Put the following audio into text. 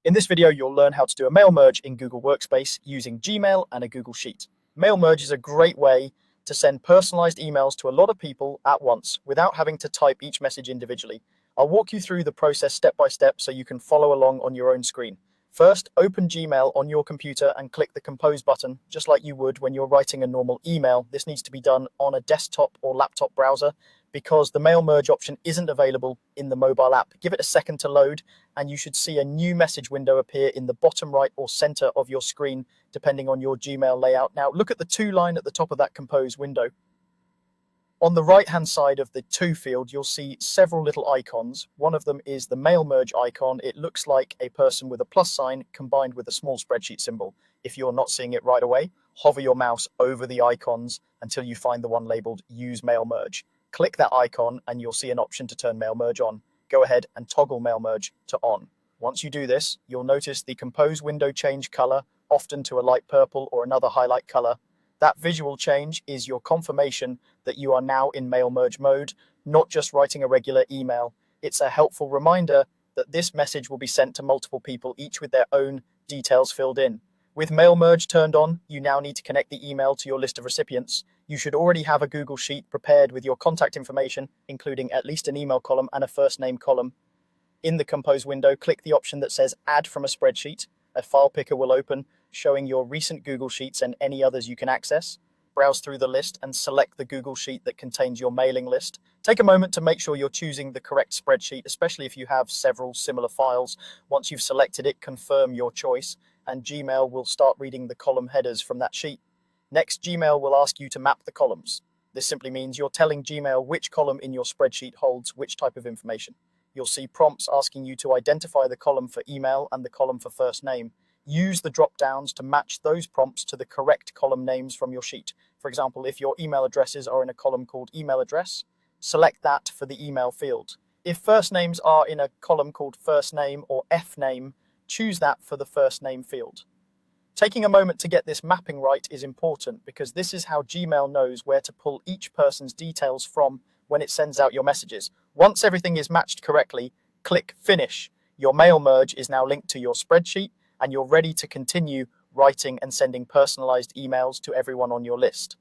In this video, you'll learn how to do a mail merge in Google Workspace using Gmail and a Google Sheet. Mail merge is a great way to send personalized emails to a lot of people at once without having to type each message individually. I'll walk you through the process step by step so you can follow along on your own screen. First, open Gmail on your computer and click the Compose button, just like you would when you're writing a normal email. This needs to be done on a desktop or laptop browser because the mail merge option isn't available in the mobile app. Give it a second to load, and you should see a new message window appear in the bottom right or center of your screen, depending on your Gmail layout. Now, look at the to line at the top of that Compose window. On the right-hand side of the to field, you'll see several little icons. One of them is the mail merge icon. It looks like a person with a plus sign combined with a small spreadsheet symbol. If you're not seeing it right away, hover your mouse over the icons until you find the one labeled Use Mail Merge. Click that icon and you'll see an option to turn mail merge on. Go ahead and toggle mail merge to on. Once you do this, you'll notice the Compose window change color, often to a light purple or another highlight color. That visual change is your confirmation that you are now in mail merge mode, not just writing a regular email. It's a helpful reminder that this message will be sent to multiple people, each with their own details filled in. With mail merge turned on, you now need to connect the email to your list of recipients. You should already have a Google Sheet prepared with your contact information, including at least an email column and a first name column. In the Compose window, click the option that says Add from a spreadsheet. A file picker will open, showing your recent Google Sheets and any others you can access. Browse through the list and select the Google Sheet that contains your mailing list. Take a moment to make sure you're choosing the correct spreadsheet, especially if you have several similar files. Once you've selected it, confirm your choice, and Gmail will start reading the column headers from that sheet. Next, Gmail will ask you to map the columns. This simply means you're telling Gmail which column in your spreadsheet holds which type of information. You'll see prompts asking you to identify the column for email and the column for first name. Use the drop-downs to match those prompts to the correct column names from your sheet. For example, if your email addresses are in a column called email address, select that for the email field. If first names are in a column called first name or F name, choose that for the first name field. Taking a moment to get this mapping right is important because this is how Gmail knows where to pull each person's details from when it sends out your messages. Once everything is matched correctly, click Finish. Your mail merge is now linked to your spreadsheet, and you're ready to continue writing and sending personalized emails to everyone on your list.